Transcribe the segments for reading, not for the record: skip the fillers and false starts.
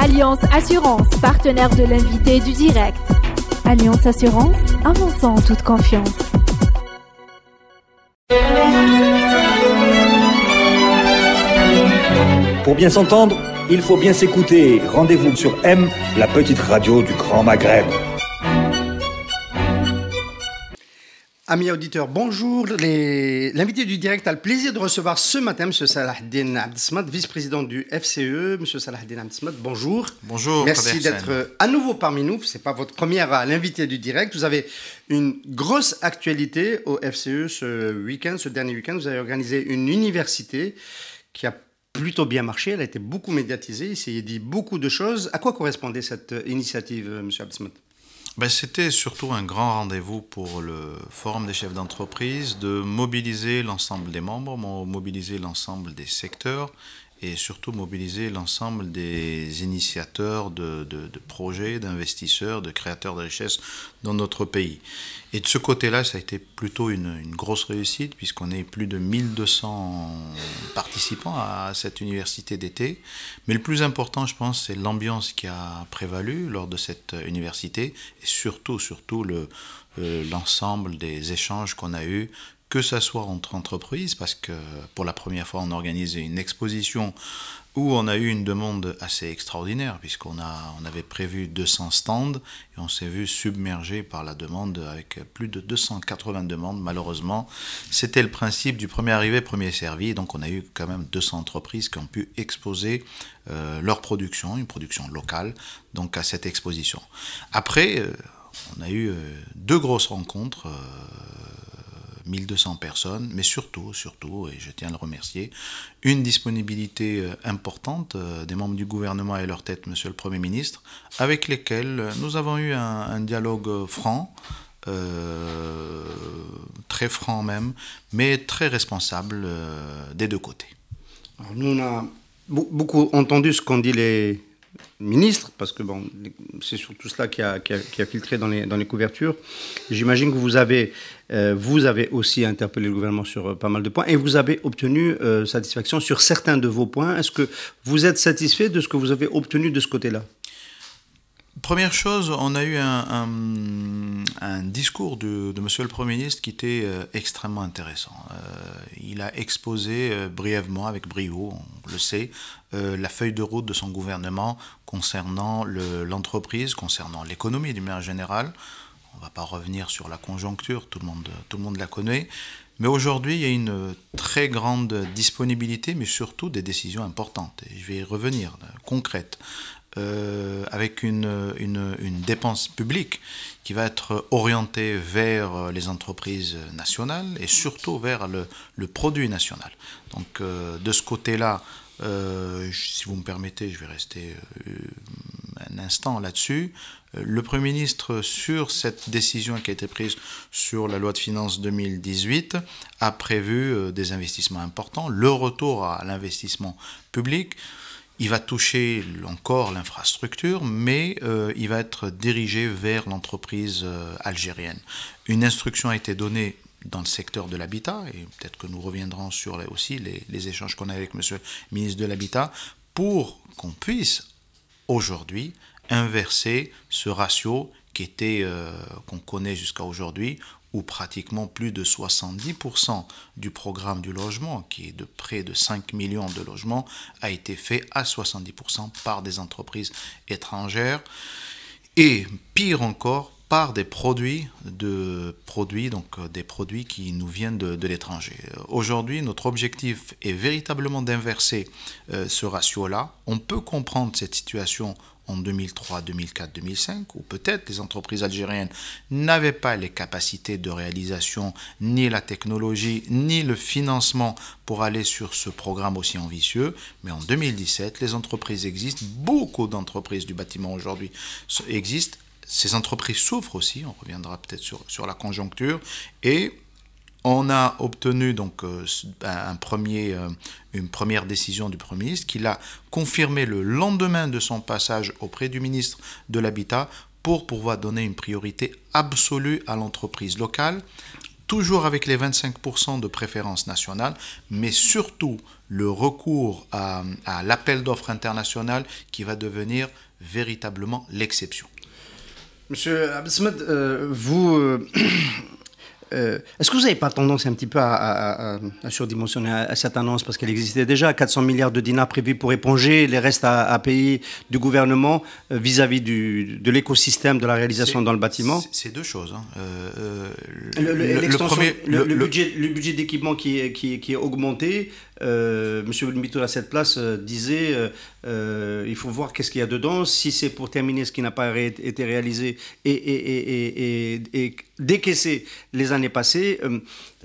Alliance Assurance, partenaire de l'invité du direct. Alliance Assurance, avançons en toute confiance. Pour bien s'entendre, il faut bien s'écouter. Rendez-vous sur M, la petite radio du Grand Maghreb. Amis auditeurs, bonjour. L'invité du direct a le plaisir de recevoir ce matin M. Salahdine Abdessamad, vice-président du FCE. M. Salahdine Abdessamad, bonjour. Bonjour. Merci d'être à nouveau parmi nous. Ce n'est pas votre première à l'invité du direct. Vous avez une grosse actualité au FCE ce dernier week-end. Vous avez organisé une université qui a plutôt bien marché. Elle a été beaucoup médiatisée. Il s'est dit beaucoup de choses. À quoi correspondait cette initiative, M. Abdessamad ? C'était surtout un grand rendez-vous pour le Forum des chefs d'entreprise de mobiliser l'ensemble des membres, mobiliser l'ensemble des secteurs et surtout mobiliser l'ensemble des initiateurs de projets, d'investisseurs, de créateurs de richesses dans notre pays. Et de ce côté-là, ça a été plutôt une grosse réussite puisqu'on est plus de 1200 participants à cette université d'été. Mais le plus important, je pense, c'est l'ambiance qui a prévalu lors de cette université et surtout l'ensemble des échanges qu'on a eus, que ça soit entre entreprises, parce que pour la première fois, on a organisé une exposition où on a eu une demande assez extraordinaire, puisqu'on avait prévu 200 stands, et on s'est vu submergé par la demande avec plus de 280 demandes, malheureusement. C'était le principe du premier arrivé, premier servi, donc on a eu quand même 200 entreprises qui ont pu exposer leur production, une production locale, donc à cette exposition. Après, on a eu deux grosses rencontres, 1200 personnes, mais surtout, et je tiens à le remercier, une disponibilité importante des membres du gouvernement et leur tête, Monsieur le Premier ministre, avec lesquels nous avons eu un dialogue franc, très franc même, mais très responsable des deux côtés. Alors nous, on a beaucoup entendu ce qu'ont dit les ministre, parce que c'est surtout cela qui a filtré dans les couvertures. J'imagine que vous avez aussi interpellé le gouvernement sur pas mal de points et vous avez obtenu satisfaction sur certains de vos points. Est-ce que vous êtes satisfait de ce que vous avez obtenu de ce côté-là ? Première chose, on a eu un discours de Monsieur le Premier ministre qui était extrêmement intéressant. Il a exposé brièvement, avec brio, on le sait, la feuille de route de son gouvernement concernant l'entreprise, concernant l'économie d'une manière générale. On ne va pas revenir sur la conjoncture, tout le monde la connaît. Mais aujourd'hui, il y a une très grande disponibilité, mais surtout des décisions importantes. Et je vais y revenir, concrètes. Avec une dépense publique qui va être orientée vers les entreprises nationales et surtout vers le produit national. Donc de ce côté-là, si vous me permettez, je vais rester un instant là-dessus. Le Premier ministre, sur cette décision qui a été prise sur la loi de finances 2018, a prévu des investissements importants, le retour à l'investissement public. Il va toucher encore l'infrastructure, mais il va être dirigé vers l'entreprise algérienne. Une instruction a été donnée dans le secteur de l'habitat, et peut-être que nous reviendrons sur aussi les échanges qu'on a avec M. le ministre de l'Habitat, pour qu'on puisse aujourd'hui inverser ce ratio qu'on connaît jusqu'à aujourd'hui, où pratiquement plus de 70% du programme du logement, qui est de près de 5 millions de logements, a été fait à 70% par des entreprises étrangères, et pire encore, par des produits qui nous viennent de l'étranger. Aujourd'hui, notre objectif est véritablement d'inverser ce ratio-là. On peut comprendre cette situation en 2003, 2004, 2005, où peut-être les entreprises algériennes n'avaient pas les capacités de réalisation, ni la technologie, ni le financement pour aller sur ce programme aussi ambitieux. Mais en 2017, les entreprises existent, beaucoup d'entreprises du bâtiment aujourd'hui existent. Ces entreprises souffrent aussi, on reviendra peut-être sur la conjoncture, et on a obtenu donc une première décision du Premier ministre qu'il a confirmé le lendemain de son passage auprès du ministre de l'Habitat pour pouvoir donner une priorité absolue à l'entreprise locale toujours avec les 25% de préférence nationale, mais surtout le recours à l'appel d'offres international qui va devenir véritablement l'exception. Monsieur Abdessamad, est-ce que vous n'avez pas tendance un petit peu à surdimensionner cette annonce parce qu'elle existait déjà, 400 milliards de dinars prévus pour éponger les restes à payer du gouvernement vis-à-vis de l'écosystème de la réalisation dans le bâtiment? C'est deux choses. Hein. Le budget d'équipement qui est augmenté. Monsieur Mitoul à cette place disait il faut voir qu'est-ce qu'il y a dedans, si c'est pour terminer ce qui n'a pas été réalisé et décaisser les années passées,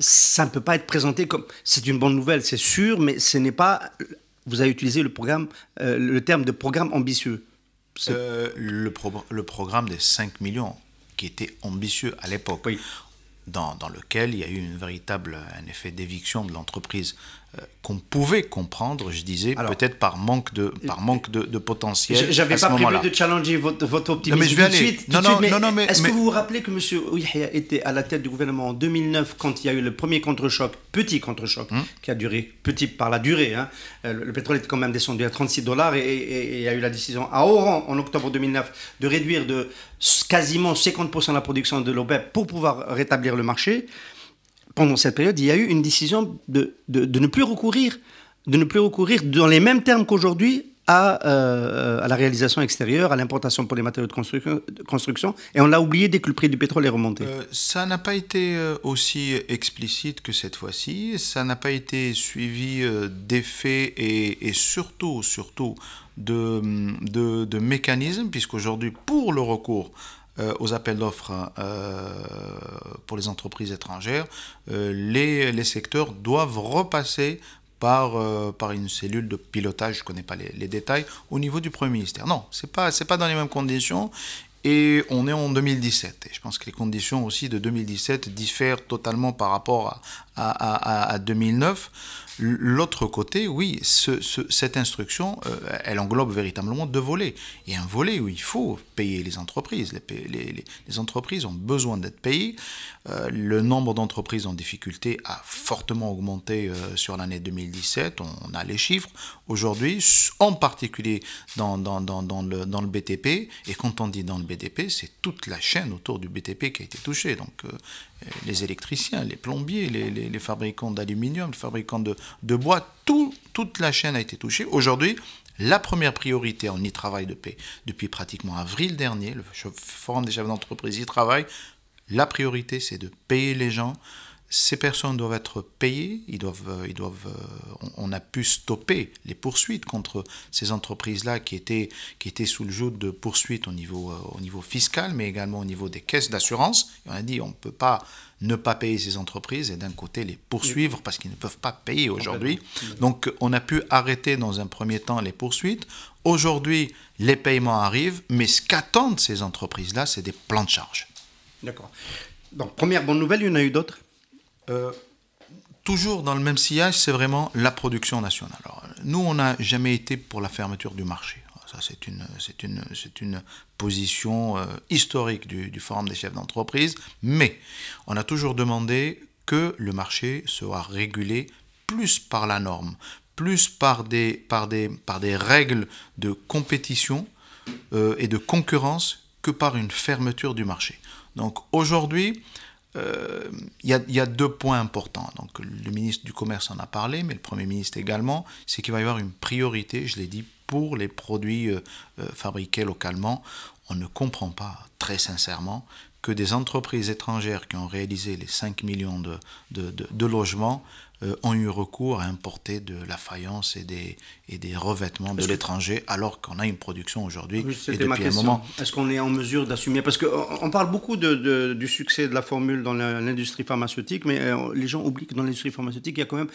ça ne peut pas être présenté comme c'est une bonne nouvelle, c'est sûr, mais ce n'est pas. Vous avez utilisé le terme de programme ambitieux. Le programme des 5 millions qui était ambitieux à l'époque, oui. Dans lequel il y a eu un effet d'éviction de l'entreprise qu'on pouvait comprendre, je disais, peut-être par manque de potentiel. J'avais pas prévu de challenger votre optimisme tout de suite. Est-ce que vous vous rappelez que M. Ouyahia était à la tête du gouvernement en 2009 quand il y a eu le premier contre-choc, petit contre-choc, qui a duré, petit par la durée. Hein. Le pétrole était quand même descendu à $36 et il y a eu la décision à Oran en octobre 2009 de réduire de quasiment 50% la production de l'OPEP pour pouvoir rétablir le marché. Pendant cette période, il y a eu une décision de ne plus recourir dans les mêmes termes qu'aujourd'hui à la réalisation extérieure, à l'importation pour les matériaux de construction, et on l'a oublié dès que le prix du pétrole est remonté. Ça n'a pas été aussi explicite que cette fois-ci, ça n'a pas été suivi d'effets et surtout de mécanismes, puisqu'aujourd'hui, pour le recours aux appels d'offres pour les entreprises étrangères, les secteurs doivent repasser par une cellule de pilotage, je ne connais pas les détails, au niveau du Premier ministère. Non, c'est pas dans les mêmes conditions. Et on est en 2017. Et je pense que les conditions aussi de 2017 diffèrent totalement par rapport à 2009. L'autre côté, oui, cette instruction, elle englobe véritablement deux volets. Il y a un volet où il faut payer les entreprises. Les entreprises ont besoin d'être payées. Le nombre d'entreprises en difficulté a fortement augmenté sur l'année 2017. On a les chiffres. Aujourd'hui, en particulier dans le BTP, et quand on dit dans le BTP, c'est toute la chaîne autour du BTP qui a été touchée. Donc, les électriciens, les plombiers, les fabricants d'aluminium, les fabricants de bois, toute la chaîne a été touchée. Aujourd'hui, la première priorité, on y travaille depuis pratiquement avril dernier, le Forum des chefs d'entreprise y travaille, la priorité c'est de payer les gens. Ces personnes doivent être payées, on a pu stopper les poursuites contre ces entreprises-là qui étaient sous le joug de poursuites au niveau fiscal, mais également au niveau des caisses d'assurance. Et on a dit on ne peut pas ne pas payer ces entreprises et d'un côté les poursuivre parce qu'ils ne peuvent pas payer aujourd'hui. Donc on a pu arrêter dans un premier temps les poursuites. Aujourd'hui, les paiements arrivent, mais ce qu'attendent ces entreprises-là, c'est des plans de charge. D'accord. Donc première bonne nouvelle, il y en a eu d'autres? Toujours dans le même sillage, c'est vraiment la production nationale. Alors, nous, on n'a jamais été pour la fermeture du marché. Ça, c'est une position historique du Forum des chefs d'entreprise, mais on a toujours demandé que le marché soit régulé plus par la norme, plus par des règles de compétition et de concurrence que par une fermeture du marché. Donc aujourd'hui, il y a deux points importants. Donc, le ministre du Commerce en a parlé, mais le Premier ministre également, c'est qu'il va y avoir une priorité, je l'ai dit, pour les produits fabriqués localement. On ne comprend pas, très sincèrement, que des entreprises étrangères qui ont réalisé les 5 millions de logements ont eu recours à importer de la faïence et des revêtements de l'étranger, alors qu'on a une production aujourd'hui. Oui, c'était ma question. Est-ce qu'on est en mesure d'assumer? Parce qu'on parle beaucoup du succès de la formule dans l'industrie pharmaceutique, mais les gens oublient que dans l'industrie pharmaceutique, il y a quand même,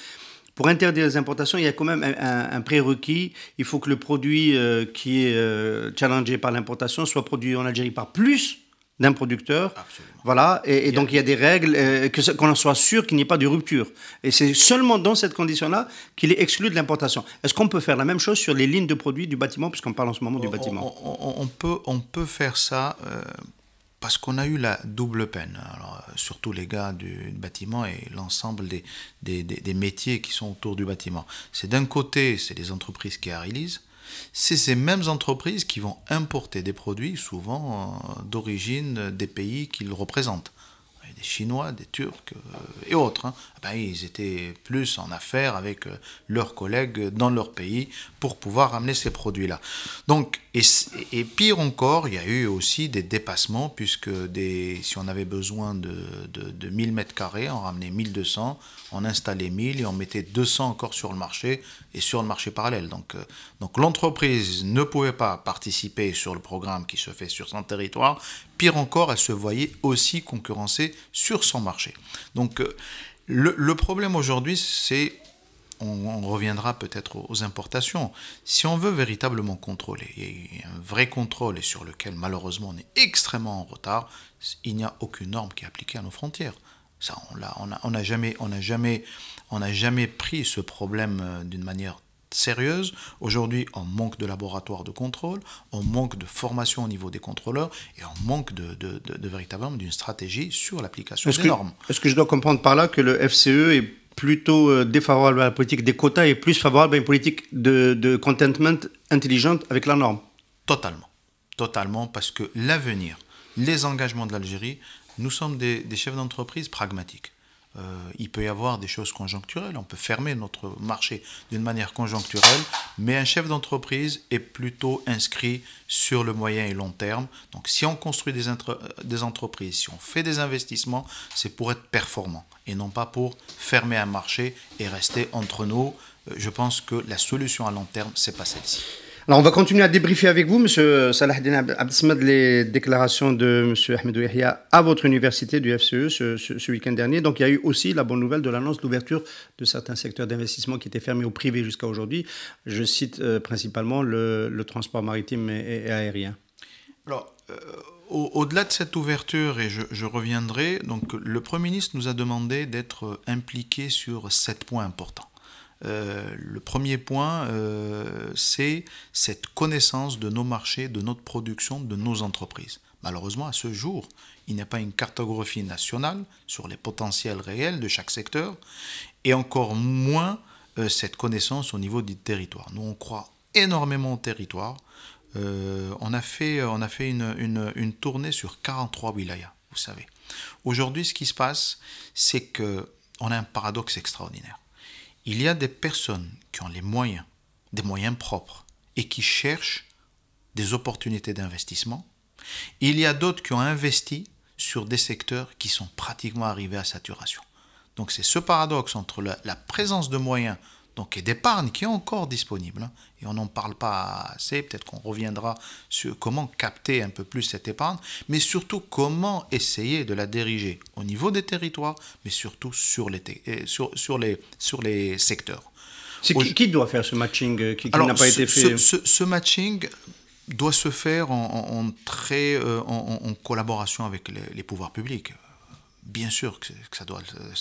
pour interdire les importations, il y a quand même un prérequis. Il faut que le produit qui est challengé par l'importation soit produit en Algérie par plus d'un producteur. Absolument. Voilà, et donc il y a des règles, qu'on en soit sûr qu'il n'y ait pas de rupture. Et c'est seulement dans cette condition-là qu'il est exclu de l'importation. Est-ce qu'on peut faire la même chose sur les lignes de produits du bâtiment, puisqu'on parle en ce moment du bâtiment? On peut faire ça. parce qu'on a eu la double peine. Alors, surtout les gars du bâtiment et l'ensemble des métiers qui sont autour du bâtiment. C'est d'un côté, c'est les entreprises qui réalisent, c'est ces mêmes entreprises qui vont importer des produits, souvent d'origine des pays qu'ils représentent. Des Chinois, des Turcs et autres. Hein. Ben, ils étaient plus en affaires avec leurs collègues dans leur pays pour pouvoir amener ces produits-là. Donc, et pire encore, il y a eu aussi des dépassements, puisque si on avait besoin de 1000 mètres carrés, on ramenait 1200, on installait 1000 et on mettait 200 encore sur le marché et sur le marché parallèle. Donc l'entreprise ne pouvait pas participer sur le programme qui se fait sur son territoire. Pire encore, elle se voyait aussi concurrencée sur son marché. Donc le problème aujourd'hui, c'est, on reviendra peut-être aux importations. Si on veut véritablement contrôler, et un vrai contrôle et sur lequel malheureusement on est extrêmement en retard, il n'y a aucune norme qui est appliquée à nos frontières. Ça, on n'a jamais pris ce problème d'une manière sérieuse. Aujourd'hui, on manque de laboratoires de contrôle, on manque de formation au niveau des contrôleurs et on manque de véritablement d'une stratégie sur l'application des normes. Est-ce que je dois comprendre par là que le FCE est plutôt défavorable à la politique des quotas et plus favorable à une politique de containment intelligente avec la norme? Totalement, parce que l'avenir, les engagements de l'Algérie, nous sommes des chefs d'entreprise pragmatiques. Il peut y avoir des choses conjoncturelles, on peut fermer notre marché d'une manière conjoncturelle, mais un chef d'entreprise est plutôt inscrit sur le moyen et long terme. Donc si on construit des entreprises, si on fait des investissements, c'est pour être performant et non pas pour fermer un marché et rester entre nous. Je pense que la solution à long terme, c'est pas celle-ci. Alors, on va continuer à débriefer avec vous, M. Salah Eddine Abdessamad, les déclarations de M. Ahmedou Yahia à votre université du FCE ce week-end dernier. Donc, il y a eu aussi la bonne nouvelle de l'annonce d'ouverture de certains secteurs d'investissement qui étaient fermés au privé jusqu'à aujourd'hui. Je cite principalement le transport maritime et aérien. Alors, au-delà de cette ouverture, et je reviendrai, donc le Premier ministre nous a demandé d'être impliqué sur 7 points importants. Le premier point, c'est cette connaissance de nos marchés, de notre production, de nos entreprises. Malheureusement, à ce jour, il n'y a pas une cartographie nationale sur les potentiels réels de chaque secteur, et encore moins cette connaissance au niveau du territoire. Nous, on croit énormément au territoire. On a fait une tournée sur 43 wilayas, vous savez. Aujourd'hui, ce qui se passe, c'est qu'on a un paradoxe extraordinaire. Il y a des personnes qui ont les moyens, des moyens propres, et qui cherchent des opportunités d'investissement. Il y a d'autres qui ont investi sur des secteurs qui sont pratiquement arrivés à saturation. Donc c'est ce paradoxe entre la présence de moyens donc, et d'épargne qui est encore disponible, hein, et on n'en parle pas assez, peut-être qu'on reviendra sur comment capter un peu plus cette épargne, mais surtout comment essayer de la diriger au niveau des territoires, mais surtout sur les secteurs. Qui doit faire ce matching qui n'a pas été fait? Ce matching doit se faire en collaboration avec les pouvoirs publics. Bien sûr que ça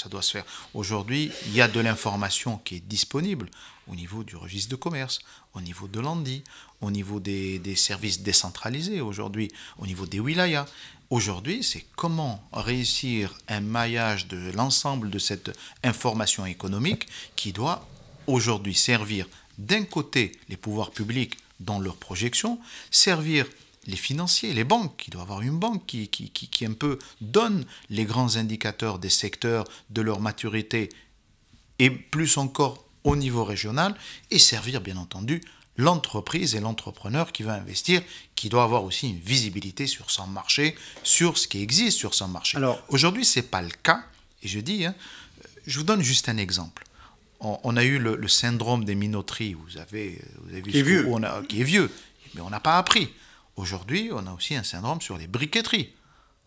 doit se faire. Aujourd'hui, il y a de l'information qui est disponible au niveau du registre de commerce, au niveau de l'ANDI, au niveau des services décentralisés, aujourd'hui, au niveau des wilayas. Aujourd'hui, c'est comment réussir un maillage de l'ensemble de cette information économique qui doit aujourd'hui servir d'un côté les pouvoirs publics dans leurs projections, servir les financiers, les banques, qui doivent avoir une banque qui un peu donne les grands indicateurs des secteurs, de leur maturité, et plus encore au niveau régional, et servir bien entendu l'entreprise et l'entrepreneur qui va investir, qui doit avoir aussi une visibilité sur son marché, sur ce qui existe sur son marché. Alors, aujourd'hui, ce n'est pas le cas, et je dis, je vous donne juste un exemple. On a eu le syndrome des minoteries, vous avez vu qui est vieux, mais on n'a pas appris. Aujourd'hui, on a aussi un syndrome sur les briqueteries.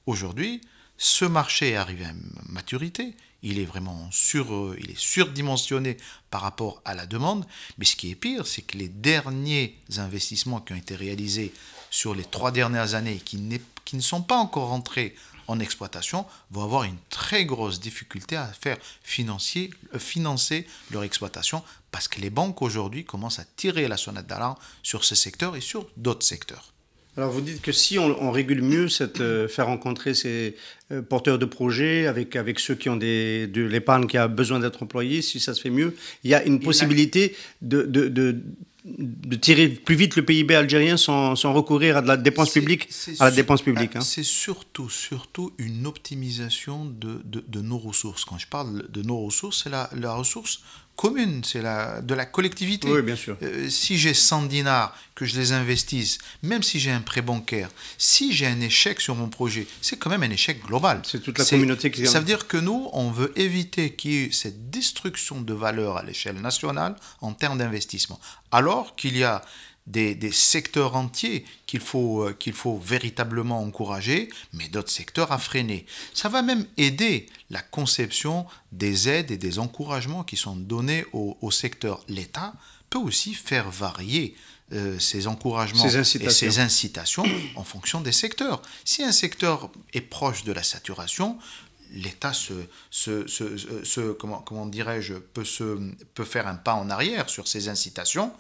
Aujourd'hui, ce marché est arrivé à maturité, il est vraiment surdimensionné par rapport à la demande, mais ce qui est pire, c'est que les derniers investissements qui ont été réalisés sur les 3 dernières années, qui ne sont pas encore rentrés en exploitation, vont avoir une très grosse difficulté à faire financer leur exploitation, parce que les banques aujourd'hui commencent à tirer la sonnette d'alarme sur ce secteur et sur d'autres secteurs. Alors vous dites que si on régule mieux faire rencontrer ces porteurs de projets avec ceux qui ont de l'épargne qui a besoin d'être employée, si ça se fait mieux, il y a une possibilité de tirer plus vite le PIB algérien sans recourir à de la dépense publique, hein. C'est surtout une optimisation de nos ressources. Quand je parle de nos ressources, c'est la ressource commune, c'est de la collectivité. Oui, bien sûr. Si j'ai 100 dinars, que je les investisse, même si j'ai un prêt bancaire, si j'ai un échec sur mon projet, c'est quand même un échec global. C'est toute la communauté qui... Ça veut dire que nous, on veut éviter qu'il y ait cette destruction de valeur à l'échelle nationale en termes d'investissement. Alors qu'il y a des secteurs entiers qu'il faut véritablement encourager, mais d'autres secteurs à freiner. Ça va même aider la conception des aides et des encouragements qui sont donnés au secteur. L'État peut aussi faire varier ces encouragements et ces incitations en fonction des secteurs. Si un secteur est proche de la saturation, l'État comment dirais-je, peut faire un pas en arrière sur ces incitations,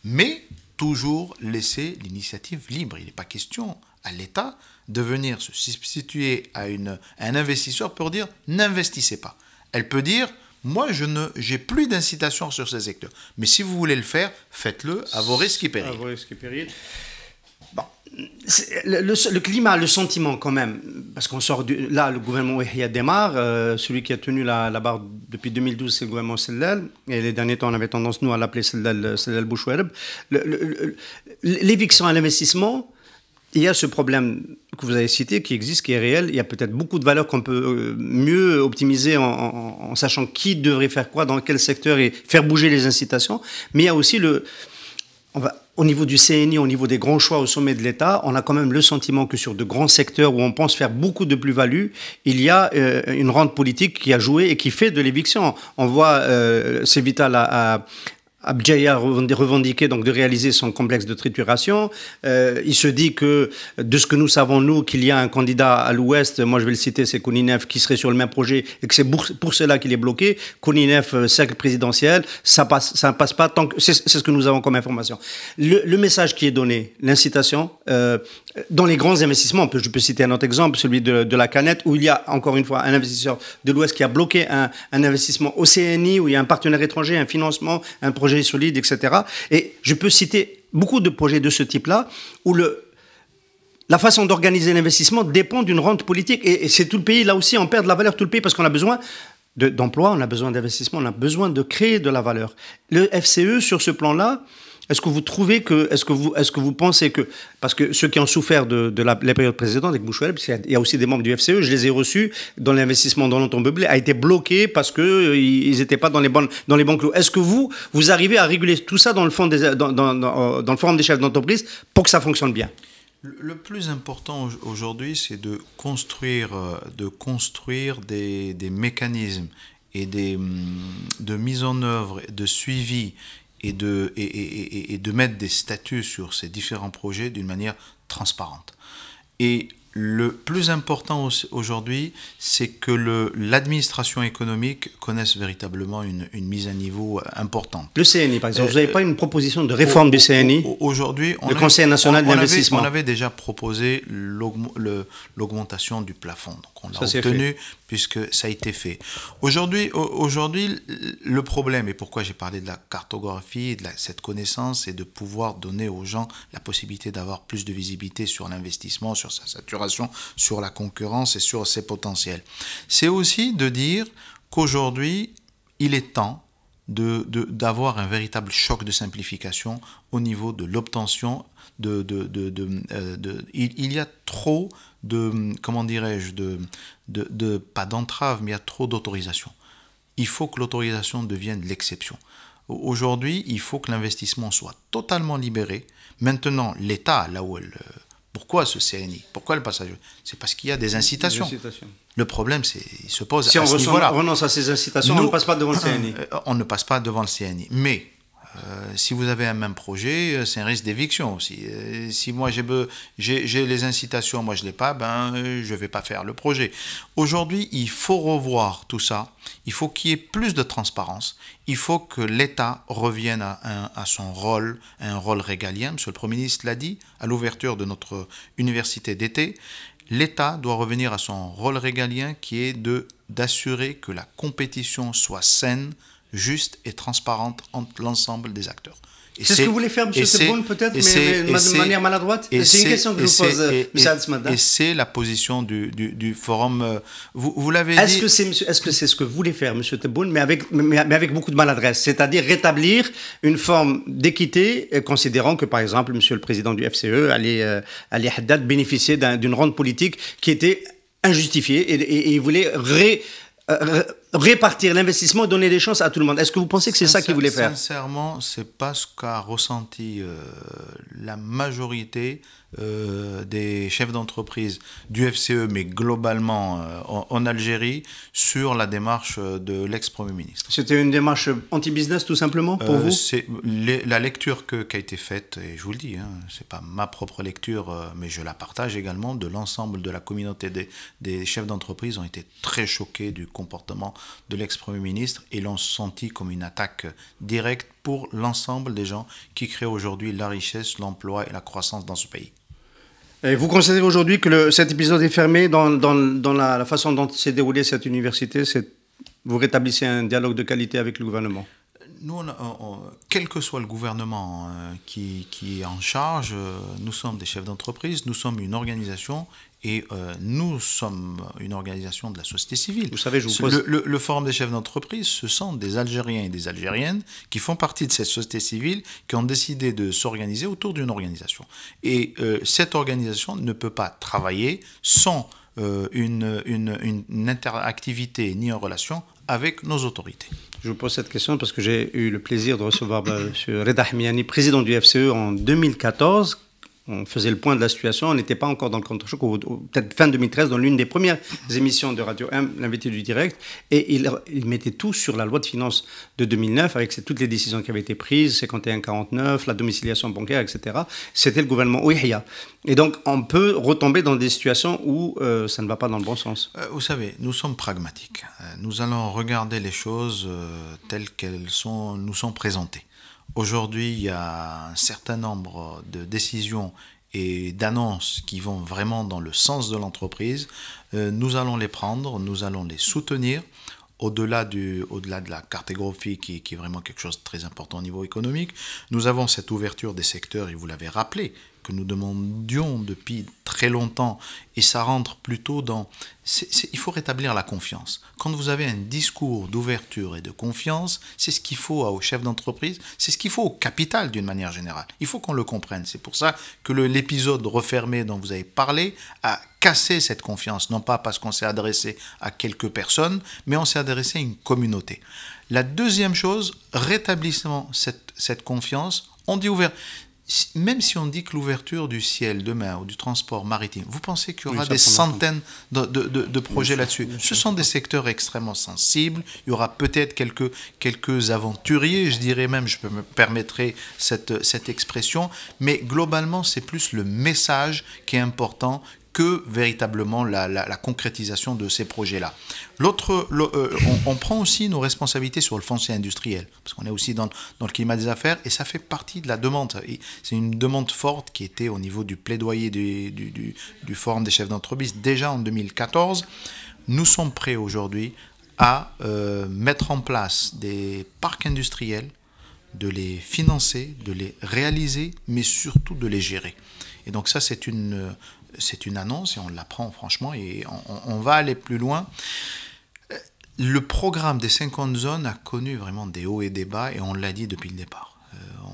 mais toujours laisser l'initiative libre. Il n'est pas question à l'État de venir se substituer à un investisseur pour dire « n'investissez pas ». Elle peut dire « moi, j'ai plus d'incitation sur ces secteurs. Mais si vous voulez le faire, faites-le à vos risques et périls. » À vos risques et périls. Bon. Le climat, le sentiment quand même, parce qu'on sort là, le gouvernement Yahya démarre, celui qui a tenu la barre depuis 2012, c'est le gouvernement Sellal, et les derniers temps, on avait tendance, nous, à l'appeler Sellal Bouchouereb. L'éviction à l'investissement, il y a ce problème que vous avez cité, qui existe, qui est réel. Il y a peut-être beaucoup de valeurs qu'on peut mieux optimiser en sachant qui devrait faire quoi, dans quel secteur, et faire bouger les incitations. Mais il y a aussi au niveau du CNI, au niveau des grands choix au sommet de l'État, on a quand même le sentiment que sur de grands secteurs où on pense faire beaucoup de plus-value, il y a une rente politique qui a joué et qui fait de l'éviction. On voit Cévital à Abdjaya revendiquer donc de réaliser son complexe de trituration. Il se dit que, de ce que nous savons, nous, qu'il y a un candidat à l'ouest, moi je vais le citer, c'est Kouninef, qui serait sur le même projet, et que c'est pour cela qu'il est bloqué. Kouninef, cercle présidentiel, ça passe pas tant que... C'est ce que nous avons comme information. Le message qui est donné, l'incitation, dans les grands investissements, je peux citer un autre exemple, celui de la canette, où il y a encore une fois un investisseur de l'ouest qui a bloqué un investissement au CNI, où il y a un partenaire étranger, un financement, un projet solide, etc. Et je peux citer beaucoup de projets de ce type-là où la façon d'organiser l'investissement dépend d'une rente politique. Et c'est tout le pays, là aussi, on perd de la valeur, tout le pays, parce qu'on a besoin d'emploi, on a besoin d'investissement, on a besoin de créer de la valeur. Le FCE, sur ce plan-là, est-ce que vous trouvez est-ce que vous pensez que, parce que ceux qui ont souffert de la période précédente avec Bouchoueleb, il y a aussi des membres du FCE, je les ai reçus dans l'investissement dans l'automobile, a été bloqué parce qu'ils n'étaient pas dans les bons clous. Est-ce que vous arrivez à réguler tout ça dans le forum des chefs d'entreprise pour que ça fonctionne bien? Le plus important aujourd'hui, c'est de construire des mécanismes et de mise en œuvre, de suivi et de mettre des statuts sur ces différents projets d'une manière transparente. Et le plus important aujourd'hui, c'est que l'administration économique connaisse véritablement une mise à niveau importante. Le CNI, par exemple, vous n'avez pas une proposition de réforme du CNI? Aujourd'hui, le Conseil national d'investissement. On avait déjà proposé l'augmentation du plafond. Donc on l'a obtenu puisque ça a été fait. Aujourd'hui, le problème, et pourquoi j'ai parlé de la cartographie, cette connaissance, c'est de pouvoir donner aux gens la possibilité d'avoir plus de visibilité sur l'investissement, sur sa saturation, sur la concurrence et sur ses potentiels. C'est aussi de dire qu'aujourd'hui, il est temps d'avoir un véritable choc de simplification au niveau de l'obtention il y a trop comment dirais-je, pas d'entrave, mais il y a trop d'autorisation. Il faut que l'autorisation devienne l'exception. Aujourd'hui, il faut que l'investissement soit totalement libéré. Maintenant, l'État, là où pourquoi ce CNI? Pourquoi le passage? C'est parce qu'il y a des incitations. Le problème, il se pose à ce niveau-là. Si on renonce à ces incitations, on ne passe pas devant le CNI. On ne passe pas devant le CNI. Mais Si vous avez un même projet, c'est un risque d'éviction aussi. Si moi j'ai les incitations, moi je ne l'ai pas, je ne vais pas faire le projet. Aujourd'hui, il faut revoir tout ça. Il faut qu'il y ait plus de transparence. Il faut que l'État revienne à son rôle, un rôle régalien. Monsieur le Premier ministre l'a dit à l'ouverture de notre université d'été. L'État doit revenir à son rôle régalien qui est d'assurer que la compétition soit saine, juste et transparente entre l'ensemble des acteurs. C'est ce que vous voulez faire, M. Tebboune, peut-être, mais de manière maladroite. C'est une question que je vous pose, M. Adsmada. Et c'est la position du forum. Vous l'avez dit. Est-ce que c'est ce que vous voulez faire, M. Tebboune, mais avec beaucoup de maladresse, c'est-à-dire rétablir une forme d'équité, considérant que, par exemple, M. le président du FCE, Ali Haddad, bénéficiait d'une rente politique qui était injustifiée et il voulait répartir l'investissement et donner des chances à tout le monde. Est-ce que vous pensez que c'est ça qu'il voulait faire? Sincèrement, c'est pas ce qu'a ressenti la majorité des chefs d'entreprise du FCE, mais globalement en Algérie, sur la démarche de l'ex-premier ministre. C'était une démarche anti-business tout simplement pour vous? C'est la lecture qui a été faite, et je vous le dis, c'est pas ma propre lecture, mais je la partage également, de l'ensemble de la communauté des chefs d'entreprise ont été très choqués du comportement de l'ex-premier ministre et l'ont senti comme une attaque directe pour l'ensemble des gens qui créent aujourd'hui la richesse, l'emploi et la croissance dans ce pays. Et vous considérez aujourd'hui que cet épisode est fermé dans la façon dont s'est déroulée cette université? Vous rétablissez un dialogue de qualité avec le gouvernement? Nous, quel que soit le gouvernement qui est en charge, nous sommes des chefs d'entreprise, nous sommes une organisation et nous sommes une organisation de la société civile. Vous savez, je vous pose... le Forum des chefs d'entreprise, ce sont des Algériens et des Algériennes qui font partie de cette société civile, qui ont décidé de s'organiser autour d'une organisation. Et cette organisation ne peut pas travailler sans une interactivité ni en relation avec nos autorités. Je vous pose cette question parce que j'ai eu le plaisir de recevoir M. Reda Hmiani, président du FCE en 2014. On faisait le point de la situation, on n'était pas encore dans le contre-choc, peut-être fin 2013, dans l'une des premières émissions de Radio M, l'invité du direct, et il mettait tout sur la loi de finances de 2009, avec toutes les décisions qui avaient été prises, 51-49, la domiciliation bancaire, etc. C'était le gouvernement Ouihia. Et donc, on peut retomber dans des situations où ça ne va pas dans le bon sens. Vous savez, nous sommes pragmatiques. Nous allons regarder les choses telles qu'elles nous sont présentées. Aujourd'hui, il y a un certain nombre de décisions et d'annonces qui vont vraiment dans le sens de l'entreprise. Nous allons les prendre, nous allons les soutenir. Au-delà de la cartographie qui est vraiment quelque chose de très important au niveau économique, nous avons cette ouverture des secteurs, et vous l'avez rappelé, que nous demandions depuis très longtemps, et ça rentre plutôt dans... il faut rétablir la confiance. Quand vous avez un discours d'ouverture et de confiance, c'est ce qu'il faut aux chefs d'entreprise, c'est ce qu'il faut au capital d'une manière générale. Il faut qu'on le comprenne. C'est pour ça que l'épisode refermé dont vous avez parlé a cassé cette confiance, non pas parce qu'on s'est adressé à quelques personnes, mais on s'est adressé à une communauté. La deuxième chose, rétablissement cette confiance, on dit ouvert. Même si on dit que l'ouverture du ciel demain ou du transport maritime, vous pensez qu'il y aura des centaines de projets là-dessus? Ce sont des secteurs extrêmement sensibles. Il y aura peut-être quelques aventuriers, je dirais même, je me permettrai cette expression, mais globalement, c'est plus le message qui est important que véritablement la concrétisation de ces projets-là. On prend aussi nos responsabilités sur le foncier industriel, parce qu'on est aussi dans le climat des affaires, et ça fait partie de la demande. C'est une demande forte qui était au niveau du plaidoyer du Forum des chefs d'entreprise déjà en 2014. Nous sommes prêts aujourd'hui à mettre en place des parcs industriels, de les financer, de les réaliser, mais surtout de les gérer. Et donc ça, c'est une annonce et on la prend franchement et on va aller plus loin. Le programme des 50 zones a connu vraiment des hauts et des bas et on l'a dit depuis le départ.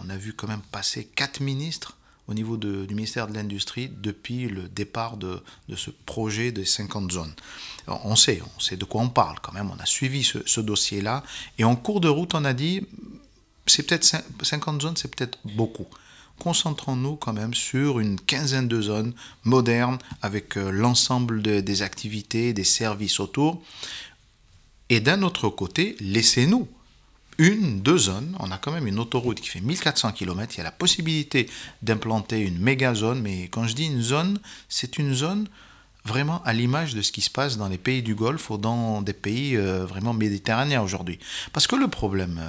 On a vu quand même passer 4 ministres au niveau du ministère de l'Industrie depuis le départ de ce projet des 50 zones. Alors, on sait de quoi on parle quand même, on a suivi ce dossier-là et en cours de route on a dit c'est peut-être 50 zones, c'est peut-être beaucoup. Concentrons-nous quand même sur une quinzaine de zones modernes avec l'ensemble des activités, des services autour. Et d'un autre côté, laissez-nous deux zones. On a quand même une autoroute qui fait 1400 km. Il y a la possibilité d'implanter une méga zone. Mais quand je dis une zone, c'est une zone vraiment à l'image de ce qui se passe dans les pays du Golfe ou dans des pays vraiment méditerranéens aujourd'hui. Parce que le problème,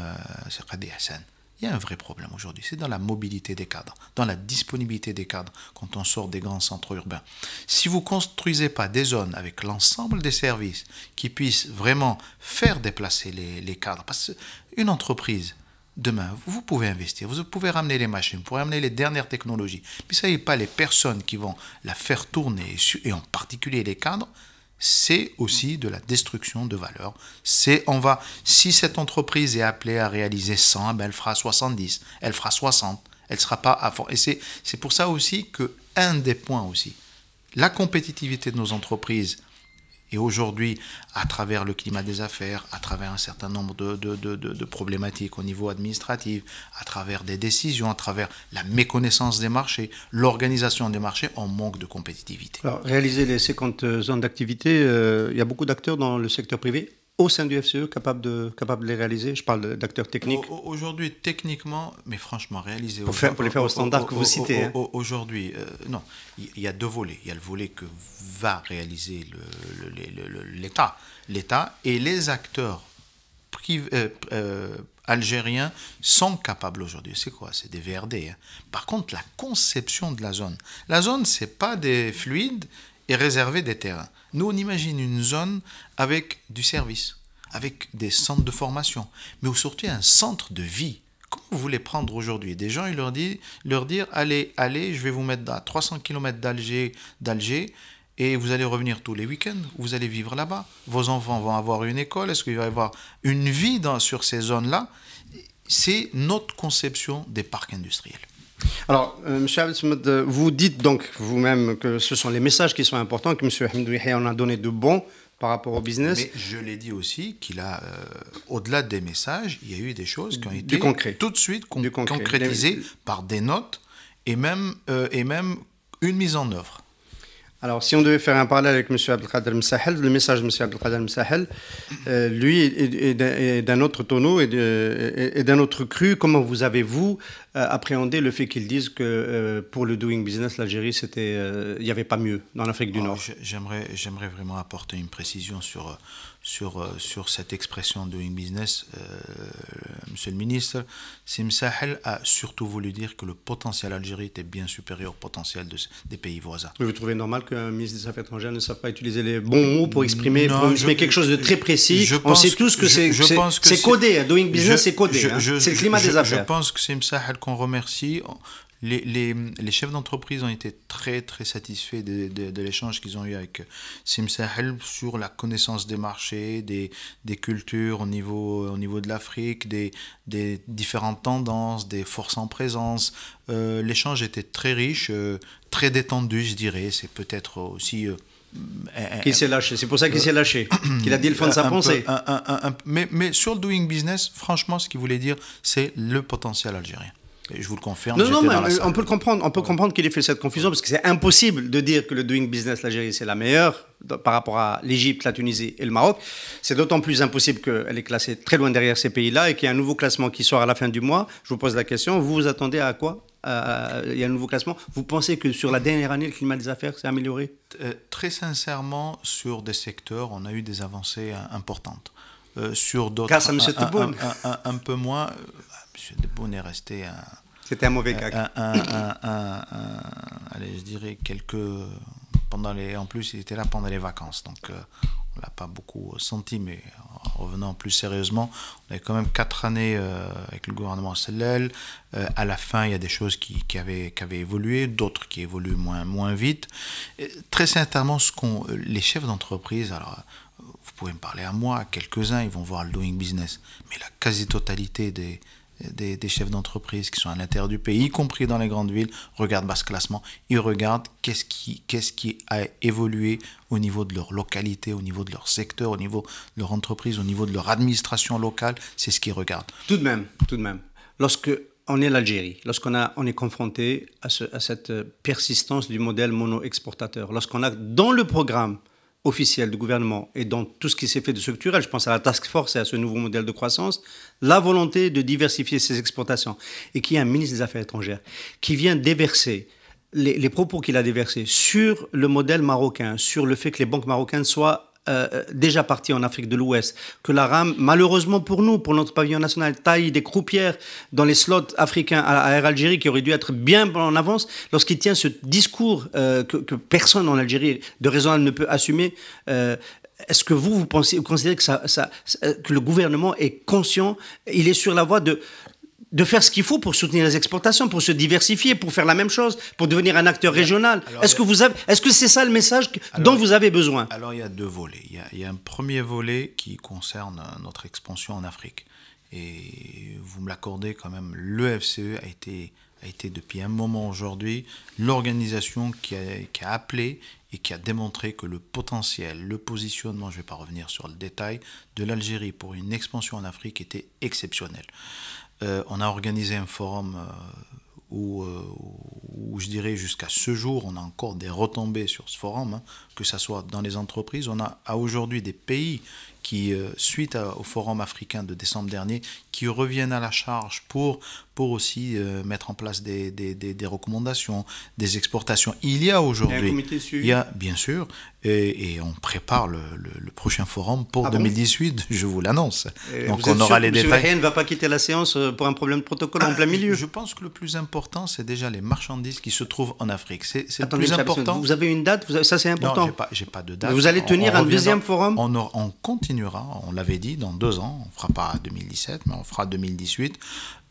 c'est Qadi Hassan, il y a un vrai problème aujourd'hui, c'est dans la mobilité des cadres, dans la disponibilité des cadres quand on sort des grands centres urbains. Si vous ne construisez pas des zones avec l'ensemble des services qui puissent vraiment faire déplacer les cadres, parce qu'une entreprise, demain, vous pouvez investir, vous pouvez ramener les machines, vous pouvez ramener les dernières technologies, mais ce n'est pas les personnes qui vont la faire tourner, et en particulier les cadres. C'est aussi de la destruction de valeur. Si cette entreprise est appelée à réaliser 100, ben elle fera 70, elle fera 60, elle ne sera pas à fond. Et c'est pour ça aussi qu'un des points aussi, la compétitivité de nos entreprises, et aujourd'hui, à travers le climat des affaires, à travers un certain nombre de problématiques au niveau administratif, à travers des décisions, à travers la méconnaissance des marchés, l'organisation des marchés, on manque de compétitivité. Alors, réaliser les 50 zones d'activité, il y a beaucoup d'acteurs dans le secteur privé au sein du FCE capables de les réaliser. Je parle d'acteurs techniques. Aujourd'hui, techniquement, mais franchement, réaliser... Pour les faire au standard que vous citez. Aujourd'hui, non, il y a deux volets. Il y a le volet que va réaliser l'État et les acteurs algériens sont capables aujourd'hui. C'est quoi? C'est des VRD. Hein. Par contre, la conception de la zone. La zone, ce n'est pas des fluides et réserver des terrains. Nous, on imagine une zone avec du service, avec des centres de formation, mais surtout un centre de vie. Comment vous voulez prendre aujourd'hui des gens et leur dire allez, je vais vous mettre à 300 km d'Alger, et vous allez revenir tous les week-ends, vous allez vivre là-bas. Vos enfants vont avoir une école, est-ce qu'il va y avoir une vie sur ces zones-là? C'est notre conception des parcs industriels. Alors, M. Abdesmed, vous dites donc vous-même que ce sont les messages qui sont importants, que M. Hamidou Yahya en a donné de bons par rapport au business. Mais je l'ai dit aussi qu'il a, au-delà des messages, il y a eu des choses qui ont été tout de suite concrétisées par des notes et même une mise en œuvre. Alors, si on devait faire un parallèle avec M. Abdelkader Msahel, le message de M. Abdelkader Msahel, lui, est d'un autre tonneau et d'un autre cru. Comment vous avez-vous appréhendé le fait qu'ils disent que pour le doing business, l'Algérie, il n'y avait pas mieux dans l'Afrique du Nord? J'aimerais vraiment apporter une précision sur cette expression doing business. Monsieur le ministre, Sim Sahel a surtout voulu dire que le potentiel Algérie était bien supérieur au potentiel des pays voisins. Vous trouvez normal qu'un ministre des Affaires étrangères ne sache pas utiliser les bons mots pour exprimer quelque chose de très précis? On sait tous que c'est codé, doing business c'est codé, c'est le climat des affaires. Je pense que Sim Sahel qu'on remercie. Les chefs d'entreprise ont été très très satisfaits de l'échange qu'ils ont eu avec Sim Sahel sur la connaissance des marchés, des cultures au niveau de l'Afrique, des différentes tendances, des forces en présence. L'échange était très riche, très détendu, je dirais. C'est peut-être aussi... Qu'il s'est lâché, c'est pour ça qu'il s'est lâché, qu'il a dit le fond de sa pensée. Mais sur le doing business, franchement, ce qu'il voulait dire, c'est le potentiel algérien. Et je vous le confirme. Non, mais on peut comprendre qu'il ait fait cette confusion parce que c'est impossible de dire que le doing business l'Algérie c'est la meilleure par rapport à l'Égypte, la Tunisie et le Maroc. C'est d'autant plus impossible qu'elle est classée très loin derrière ces pays-là et qu'il y a un nouveau classement qui sort à la fin du mois. Je vous pose la question, vous vous attendez à quoi? Il y a un nouveau classement. Vous pensez que sur la dernière année, le climat des affaires s'est amélioré? Très sincèrement, sur des secteurs, on a eu des avancées importantes. Sur d'autres, grâce à M. Tebboune. Un peu moins. M. Tebboune est resté c'était un mauvais cas. Allez, je dirais en plus, il était là pendant les vacances, donc on ne l'a pas beaucoup senti, mais en revenant plus sérieusement, on avait quand même 4 années avec le gouvernement Sellel. À la fin, il y a des choses qui avaient évolué, d'autres qui évoluent moins vite. Et, très sincèrement, les chefs d'entreprise, alors vous pouvez me parler à moi, à quelques-uns, ils vont voir le doing business, mais la quasi-totalité des chefs d'entreprise qui sont à l'intérieur du pays, y compris dans les grandes villes, regardent ce classement. Ils regardent qu'est-ce qui a évolué au niveau de leur localité, au niveau de leur secteur, au niveau de leur entreprise, au niveau de leur administration locale. C'est ce qu'ils regardent. Tout de même. Lorsque on est l'Algérie, on est confronté à cette persistance du modèle mono-exportateur, lorsqu'on a dans le programme officielle du gouvernement et dans tout ce qui s'est fait de structurel, je pense à la task force et à ce nouveau modèle de croissance, la volonté de diversifier ses exportations et qu'il y ait un ministre des Affaires étrangères qui vient déverser les propos qu'il a déversés sur le modèle marocain, sur le fait que les banques marocaines soient déjà parties en Afrique de l'Ouest, que la RAM, malheureusement pour nous, pour notre pavillon national, taille des croupières dans les slots africains à Air Algérie qui auraient dû être bien en avance, lorsqu'il tient ce discours que personne en Algérie de raisonnable ne peut assumer. Est-ce que vous considérez que le gouvernement est conscient, il est sur la voie de faire ce qu'il faut pour soutenir les exportations, pour se diversifier, pour faire la même chose, pour devenir un acteur régional. Est-ce que c'est ça le message dont vous avez besoin? Alors, il y a deux volets. Il y a un premier volet qui concerne notre expansion en Afrique. Et vous me l'accordez quand même, le FCE a été depuis un moment aujourd'hui l'organisation qui a appelé et qui a démontré que le potentiel, le positionnement, je ne vais pas revenir sur le détail, de l'Algérie pour une expansion en Afrique était exceptionnel. On a organisé un forum où je dirais jusqu'à ce jour, on a encore des retombées sur ce forum, hein, que ce soit dans les entreprises. On a aujourd'hui des pays qui, suite au forum africain de décembre dernier, qui reviennent à la charge pour aussi mettre en place des recommandations, des exportations. Il y a aujourd'hui... Il y a un comité suivi. Il y a, bien sûr, et on prépare le prochain forum pour 2018, je vous l'annonce. Donc on aura les détails. M. ne va pas quitter la séance pour un problème de protocole en plein milieu. Je pense que le plus important, c'est déjà les marchandises qui se trouvent en Afrique. C'est le plus important. Vous avez une date? Ça, c'est important. Non, j'ai pas de date. Vous allez tenir un deuxième forum? On continuera, on l'avait dit, dans 2 ans. On ne fera pas 2017, mais on fera 2018.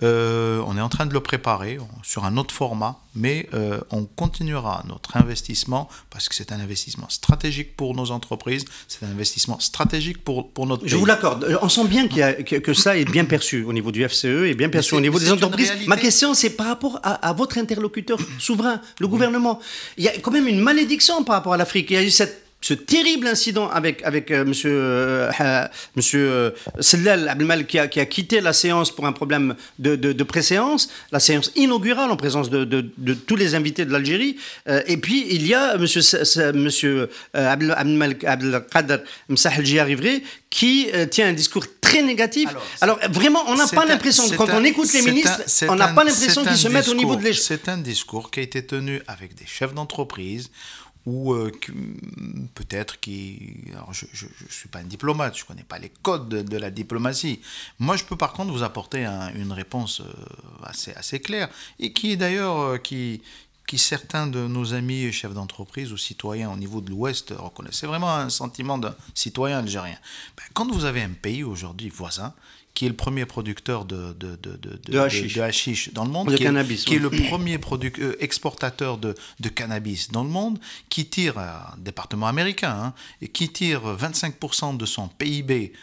On est en train de le préparer sur un autre format, mais on continuera notre investissement parce que c'est un investissement stratégique pour nos entreprises, c'est un investissement stratégique pour notre pays. Je vous l'accorde. On sent bien que ça est bien perçu au niveau du FCE et bien perçu au niveau des entreprises. Ma question, c'est par rapport à votre interlocuteur souverain, le gouvernement. Il y a quand même une malédiction par rapport à l'Afrique. Il y a eu ce terrible incident avec monsieur Sellal Abdelmal qui a quitté la séance pour un problème de préséance, la séance inaugurale en présence de tous les invités de l'Algérie. Et puis il y a monsieur Abdelkader Msah El-Jiarivri qui tient un discours très négatif. Alors vraiment, on n'a pas l'impression, quand on écoute les ministres, on n'a pas l'impression qu'ils se mettent au niveau de l'échelle. C'est un discours qui a été tenu avec des chefs d'entreprise, ou peut-être alors je ne suis pas un diplomate, je ne connais pas les codes de la diplomatie. Moi, je peux par contre vous apporter une réponse assez claire, et qui est d'ailleurs, qui certains de nos amis chefs d'entreprise ou citoyens au niveau de l'Ouest reconnaissent. C'est vraiment un sentiment d'un citoyen algérien. Quand vous avez un pays aujourd'hui voisin, qui est le premier producteur de hashish dans le monde, qui est le premier exportateur de cannabis dans le monde, qui tire, un département américain, hein, et qui tire 25% de son PIB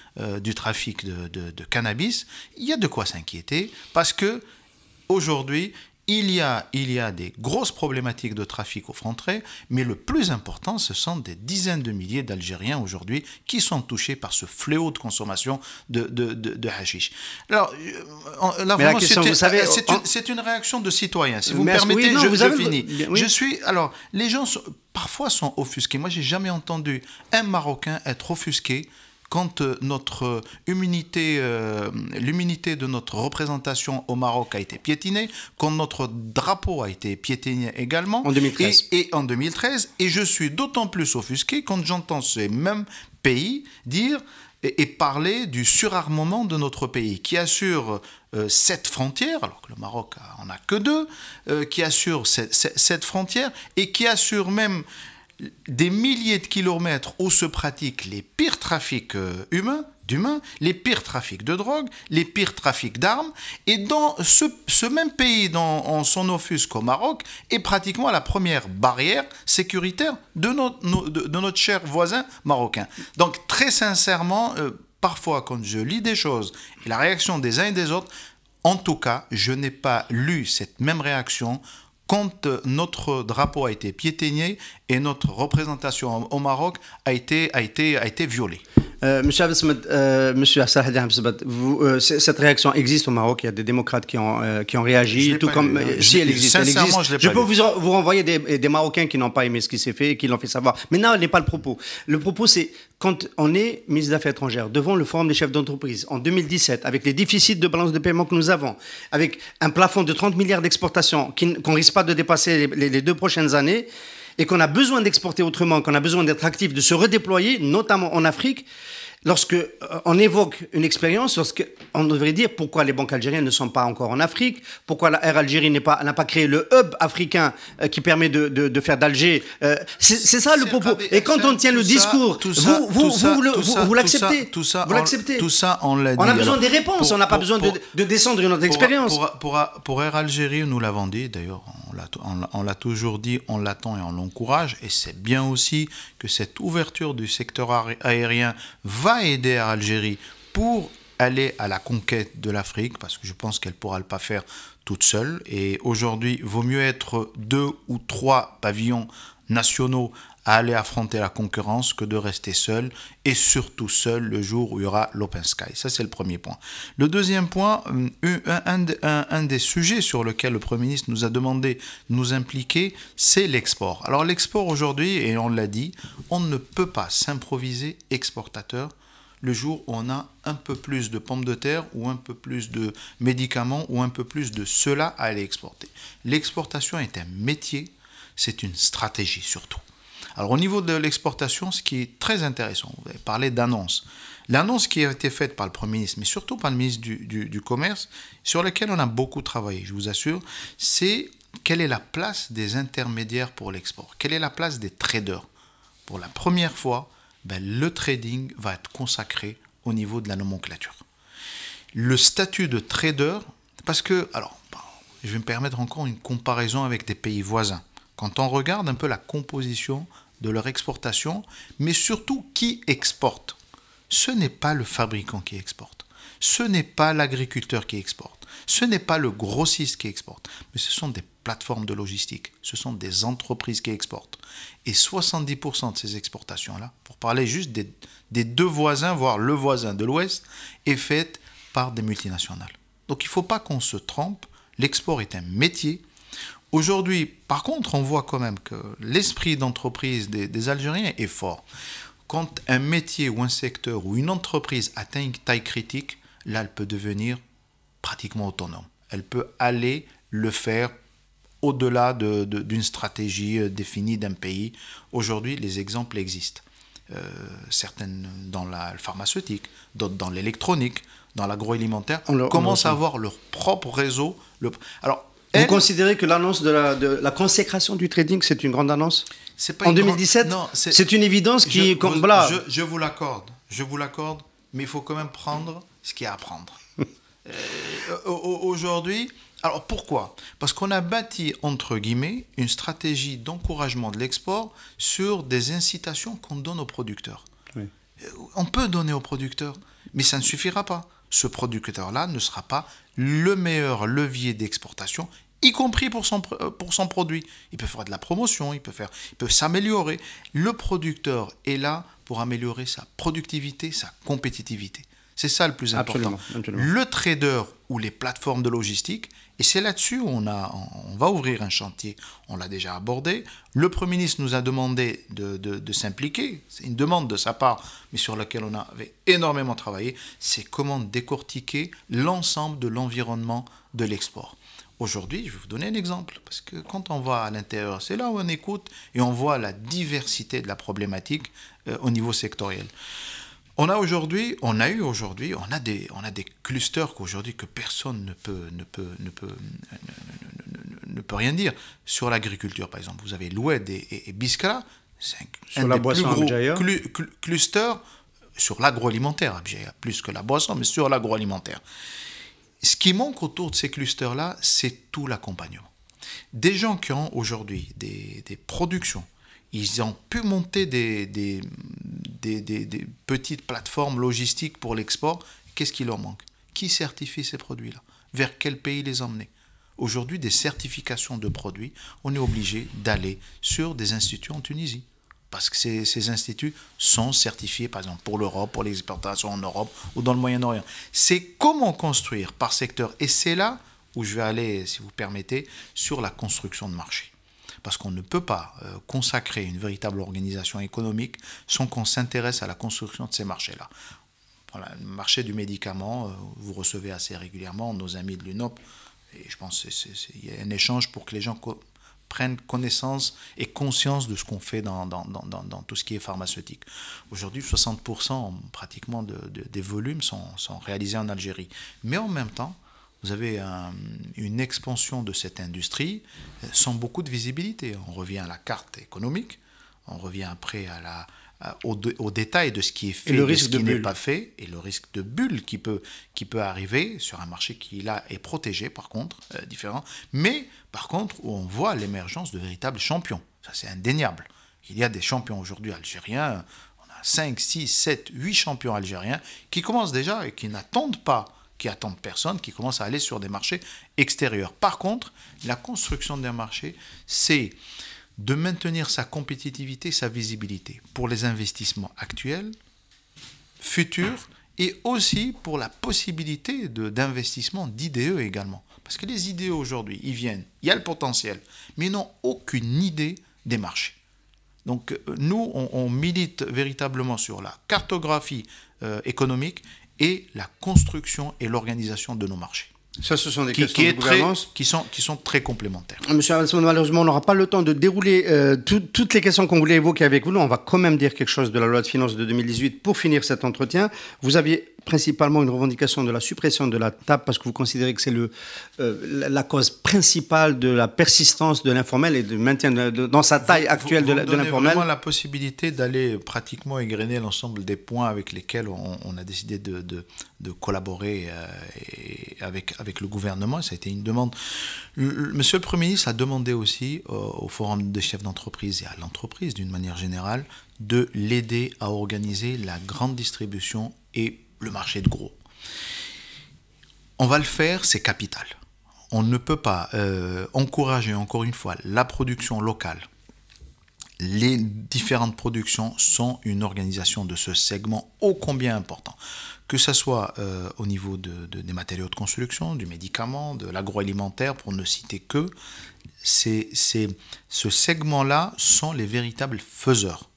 du trafic de cannabis, il y a de quoi s'inquiéter, parce que aujourd'hui, il y a des grosses problématiques de trafic aux frontières, mais le plus important, ce sont des dizaines de milliers d'Algériens aujourd'hui qui sont touchés par ce fléau de consommation de hashish. Alors, là, vraiment, c'est une réaction de citoyen. Si vous me permettez, je finis. Oui. Alors, les gens parfois sont offusqués. Moi, j'ai jamais entendu un Marocain être offusqué quand l'humilité de notre représentation au Maroc a été piétinée, quand notre drapeau a été piétiné également. En 2013. Et en 2013. Et je suis d'autant plus offusqué quand j'entends ces mêmes pays dire et parler du surarmement de notre pays, qui assure 7 frontières, alors que le Maroc en a que 2, qui assure 7 frontières et qui assure même des milliers de kilomètres où se pratiquent les pires trafics d'humains, les pires trafics de drogue, les pires trafics d'armes, et dans ce même pays, on s'en offusque au Maroc, est pratiquement la première barrière sécuritaire de notre cher voisin marocain. Donc très sincèrement, parfois quand je lis des choses et la réaction des uns et des autres, en tout cas, je n'ai pas lu cette même réaction quand notre drapeau a été piétiné et notre représentation au Maroc a été violée. Monsieur Salah Absebet, cette réaction existe au Maroc. Il y a des démocrates qui ont réagi, tout comme si elle existe. Sincèrement, je peux vous renvoyer des Marocains qui n'ont pas aimé ce qui s'est fait et qui l'ont fait savoir. Mais non, ce n'est pas le propos. Le propos, c'est quand on est ministre des Affaires étrangères devant le Forum des chefs d'entreprise en 2017, avec les déficits de balance de paiement que nous avons, avec un plafond de 30 milliards d'exportations qu'on ne risque pas de dépasser les 2 prochaines années, et qu'on a besoin d'exporter autrement, qu'on a besoin d'être actif, de se redéployer, notamment en Afrique, lorsque on évoque une expérience, lorsqu'on devrait dire pourquoi les banques algériennes ne sont pas encore en Afrique, pourquoi la Air Algérie n'a pas créé le hub africain qui permet de faire d'Alger. C'est ça le propos. Et quand on tient le discours, vous l'acceptez. Tout ça, on l'a dit. On a besoin des réponses, on n'a pas besoin de descendre une autre expérience. Pour Air Algérie, nous l'avons dit, d'ailleurs, on l'a toujours dit, on l'attend et on l'encourage, et c'est bien aussi que cette ouverture du secteur aérien va aider Air Algérie pour aller à la conquête de l'Afrique, parce que je pense qu'elle ne pourra pas faire toute seule. Et aujourd'hui, il vaut mieux être 2 ou 3 pavillons nationaux à aller affronter la concurrence que de rester seul, et surtout seul le jour où il y aura l'Open Sky. Ça, c'est le premier point. Le deuxième point, un des sujets sur lesquels le Premier ministre nous a demandé de nous impliquer, c'est l'export. Alors l'export aujourd'hui, et on l'a dit, on ne peut pas s'improviser exportateur le jour où on a un peu plus de pommes de terre ou un peu plus de médicaments ou un peu plus de cela à aller exporter. L'exportation est un métier, c'est une stratégie surtout. Alors au niveau de l'exportation, ce qui est très intéressant, vous avez parlé d'annonce. L'annonce qui a été faite par le Premier ministre, mais surtout par le ministre du Commerce, sur laquelle on a beaucoup travaillé, je vous assure, c'est quelle est la place des intermédiaires pour l'export, quelle est la place des traders. Pour la première fois, le trading va être consacré au niveau de la nomenclature. Le statut de trader, parce que, alors, je vais me permettre encore une comparaison avec des pays voisins. Quand on regarde un peu la composition de leur exportation, mais surtout qui exporte, ce n'est pas le fabricant qui exporte, ce n'est pas l'agriculteur qui exporte, ce n'est pas le grossiste qui exporte, mais ce sont des plateformes de logistique, ce sont des entreprises qui exportent. Et 70% de ces exportations-là, pour parler juste des 2 voisins, voire le voisin de l'Ouest, est faite par des multinationales. Donc il ne faut pas qu'on se trompe, l'export est un métier. Aujourd'hui, par contre, on voit quand même que l'esprit d'entreprise des Algériens est fort. Quand un métier ou un secteur ou une entreprise atteint une taille critique, là, elle peut devenir pratiquement autonome. Elle peut aller le faire au-delà d'une stratégie définie d'un pays. Aujourd'hui, les exemples existent. Certaines dans la pharmaceutique, d'autres dans l'électronique, dans l'agroalimentaire, commencent à avoir leur propre réseau. Alors, vous considérez que l'annonce de la consécration du trading, c'est une grande annonce en 2017? Non, c'est une évidence qui... Je vous l'accorde, mais il faut quand même prendre ce qu'il y a à prendre. Aujourd'hui, alors pourquoi? Parce qu'on a bâti, entre guillemets, une stratégie d'encouragement de l'export sur des incitations qu'on donne aux producteurs. Oui. On peut donner aux producteurs, mais ça ne suffira pas. Ce producteur-là ne sera pas le meilleur levier d'exportation, y compris pour son produit. Il peut faire de la promotion, il peut s'améliorer. Le producteur est là pour améliorer sa productivité, sa compétitivité. C'est ça le plus important. Absolument. Le trader ou les plateformes de logistique, et c'est là-dessus où on va ouvrir un chantier, on l'a déjà abordé. Le Premier ministre nous a demandé de s'impliquer, c'est une demande de sa part, mais sur laquelle on avait énormément travaillé, c'est comment décortiquer l'ensemble de l'environnement de l'export. Aujourd'hui, je vais vous donner un exemple, parce que quand on va à l'intérieur, c'est là où on écoute et on voit la diversité de la problématique au niveau sectoriel. On a des clusters qu'aujourd'hui que personne ne peut rien dire. Sur l'agriculture, par exemple, vous avez l'Oued et Biskra, c'est un des plus gros clusters sur l'agroalimentaire, plus que la boisson, mais sur l'agroalimentaire. Ce qui manque autour de ces clusters-là, c'est tout l'accompagnement. Des gens qui ont aujourd'hui des productions, ils ont pu monter des petites plateformes logistiques pour l'export. Qu'est-ce qui leur manque? Qui certifie ces produits-là? Vers quel pays les emmener? Aujourd'hui, des certifications de produits, on est obligé d'aller sur des instituts en Tunisie. parce que ces instituts sont certifiés, par exemple, pour l'Europe, pour les exportations en Europe ou dans le Moyen-Orient. C'est comment construire par secteur. Et c'est là où je vais aller, si vous permettez, sur la construction de marché. Parce qu'on ne peut pas consacrer une véritable organisation économique sans qu'on s'intéresse à la construction de ces marchés-là. Voilà, le marché du médicament, vous recevez assez régulièrement nos amis de l'UNOP, et je pense qu'il y a un échange pour que les gens prennent connaissance et conscience de ce qu'on fait dans tout ce qui est pharmaceutique. Aujourd'hui, 60% pratiquement des volumes sont réalisés en Algérie. Mais en même temps, vous avez une expansion de cette industrie sans beaucoup de visibilité. On revient à la carte économique, on revient après au détail de ce qui est fait et de ce qui n'est pas fait, et le risque de bulle qui peut arriver sur un marché qui là est protégé par contre, différent, mais par contre où on voit l'émergence de véritables champions. Ça c'est indéniable. Il y a des champions aujourd'hui algériens, on a 5, 6, 7, 8 champions algériens qui commencent déjà et qui n'attendent pas, qui attendent personne, qui commencent à aller sur des marchés extérieurs. Par contre, la construction d'un marché, c'est de maintenir sa compétitivité, sa visibilité pour les investissements actuels, futurs, et aussi pour la possibilité d'investissement d'IDE également. Parce que les IDE aujourd'hui, ils viennent, il y a le potentiel, mais ils n'ont aucune idée des marchés. Donc nous, on milite véritablement sur la cartographie économique et la construction et l'organisation de nos marchés. Ça, ce sont des questions de gouvernance qui sont très complémentaires. Monsieur Alcemone, malheureusement, on n'aura pas le temps de dérouler toutes les questions qu'on voulait évoquer avec vous. On va quand même dire quelque chose de la loi de finances de 2018 pour finir cet entretien. Vous aviez principalement une revendication de la suppression de la TAP parce que vous considérez que c'est la cause principale de la persistance de l'informel et du maintien dans sa taille actuelle de l'informel. Vous donnez vraiment la possibilité d'aller pratiquement égrener l'ensemble des points avec lesquels on a décidé de collaborer avec le gouvernement. Ça a été une demande. Monsieur le Premier ministre a demandé aussi au Forum des chefs d'entreprise et à l'entreprise d'une manière générale de l'aider à organiser la grande distribution et le marché de gros. On va le faire, c'est capital. On ne peut pas encourager encore une fois la production locale. Les différentes productions sont une organisation de ce segment ô combien important. Que ce soit au niveau des matériaux de construction, du médicament, de l'agroalimentaire, pour ne citer que, ce segment-là sont les véritables faiseurs.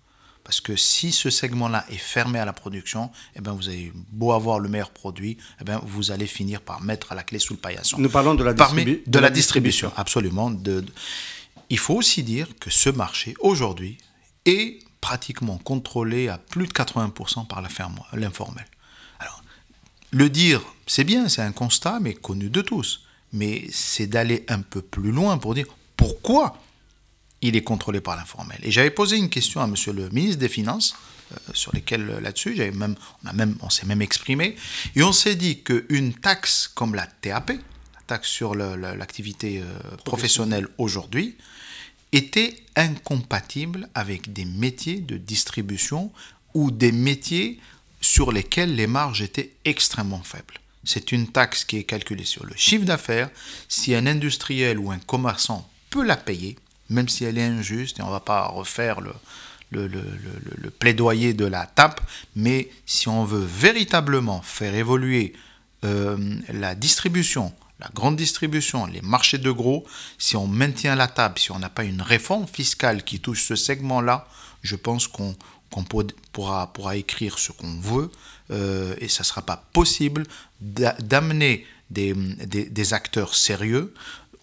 Parce que si ce segment-là est fermé à la production, eh ben vous avez beau avoir le meilleur produit, eh ben vous allez finir par mettre la clé sous le paillasson. Nous parlons de la distribution. Absolument. Il faut aussi dire que ce marché, aujourd'hui, est pratiquement contrôlé à plus de 80% par l'informel. Alors, le dire, c'est bien, c'est un constat, mais connu de tous. Mais c'est d'aller un peu plus loin pour dire pourquoi il est contrôlé par l'informel. Et j'avais posé une question à monsieur le ministre des Finances, sur lesquelles là-dessus, on s'est même exprimé, et on s'est dit qu'une taxe comme la TAP, la taxe sur l'activité professionnelle aujourd'hui, était incompatible avec des métiers de distribution ou des métiers sur lesquels les marges étaient extrêmement faibles. C'est une taxe qui est calculée sur le chiffre d'affaires. Si un industriel ou un commerçant peut la payer, même si elle est injuste, et on ne va pas refaire le plaidoyer de la TAP, mais si on veut véritablement faire évoluer la distribution, la grande distribution, les marchés de gros, si on maintient la TAP, si on n'a pas une réforme fiscale qui touche ce segment-là, je pense qu'on pourra écrire ce qu'on veut, et ça ne sera pas possible d'amener des acteurs sérieux,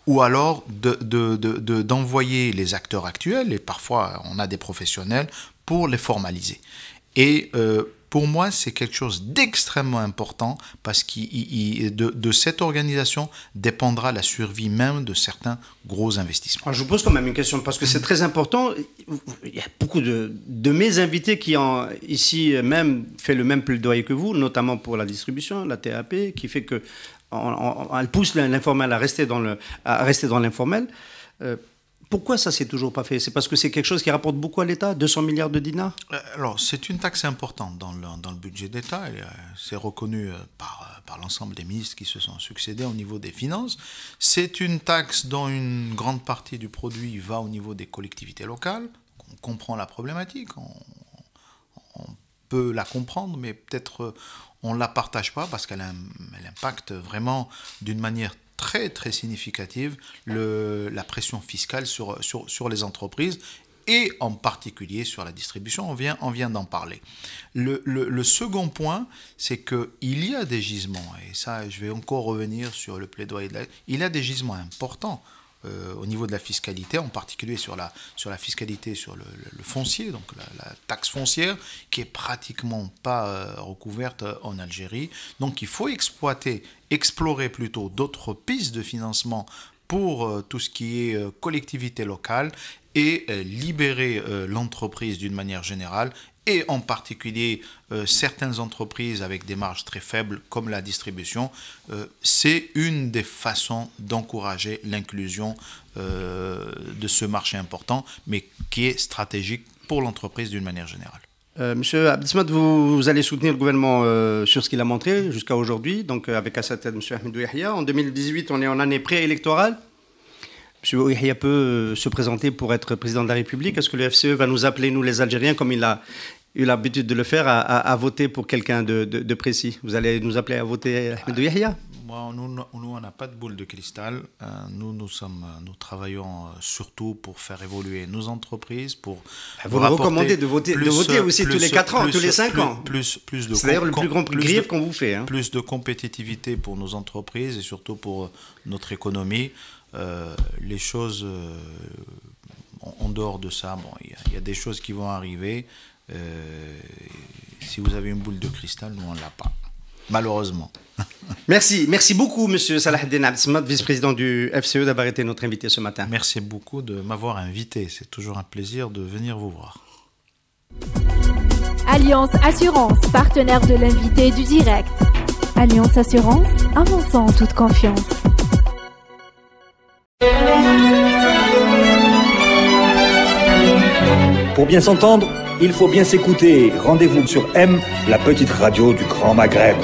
ou alors d'envoyer les acteurs actuels, et parfois on a des professionnels, pour les formaliser. Et pour moi, c'est quelque chose d'extrêmement important, parce que de cette organisation dépendra la survie même de certains gros investissements. Alors, je vous pose quand même une question, parce que c'est très important. Il y a beaucoup de mes invités qui ont ici même fait le même plaidoyer que vous, notamment pour la distribution, la TAP, qui fait que elle pousse l'informel à rester dans l'informel. Pourquoi ça s'est toujours pas fait? C'est parce que c'est quelque chose qui rapporte beaucoup à l'État, 200 milliards de dinars? Alors, c'est une taxe importante dans le budget d'État. C'est reconnu par l'ensemble des ministres qui se sont succédés au niveau des finances. C'est une taxe dont une grande partie du produit va au niveau des collectivités locales. comprend la problématique, on peut la comprendre, mais peut-être on ne la partage pas parce qu'elle impacte vraiment d'une manière très très significative la pression fiscale sur les entreprises et en particulier sur la distribution. On vient d'en parler. Le second point, c'est qu'il y a des gisements, et ça je vais encore revenir sur le plaidoyer il y a des gisements importants au niveau de la fiscalité, en particulier sur la fiscalité sur le foncier, donc la taxe foncière, qui est pratiquement pas recouverte en Algérie. Donc il faut explorer plutôt d'autres pistes de financement pour tout ce qui est collectivité locale et libérer l'entreprise d'une manière générale, et en particulier certaines entreprises avec des marges très faibles comme la distribution. C'est une des façons d'encourager l'inclusion de ce marché important, mais qui est stratégique pour l'entreprise d'une manière générale. Monsieur Abdessamad, vous allez soutenir le gouvernement sur ce qu'il a montré jusqu'à aujourd'hui, donc avec à sa tête Monsieur Ahmed Yahya. En 2018, on est en année préélectorale. Monsieur Yahya peut se présenter pour être président de la République. Est-ce que le FCE va nous appeler, nous les Algériens, comme il a eu l'habitude de le faire, à voter pour quelqu'un de précis? Vous allez nous appeler à voter Ahmed Yahya? Nous, on n'a pas de boule de cristal. Nous travaillons surtout pour faire évoluer nos entreprises, pour vous nous recommandez de voter aussi tous les 4 ans, tous les 5 ans. C'est d'ailleurs le plus grand grief qu'on vous fait. Plus de compétitivité pour nos entreprises et surtout pour notre économie. Les choses, en dehors de ça, il y a des choses qui vont arriver. Si vous avez une boule de cristal, nous on ne l'a pas, malheureusement. Merci beaucoup Monsieur Salah Eddine Abdessamad, vice-président du FCE, d'avoir été notre invité ce matin. Merci beaucoup de m'avoir invité, c'est toujours un plaisir de venir vous voir. Alliance Assurance, partenaire de l'invité du direct. Alliance Assurance, avançant en toute confiance. Pour bien s'entendre, il faut bien s'écouter. Rendez-vous sur M, la petite radio du Grand Maghreb.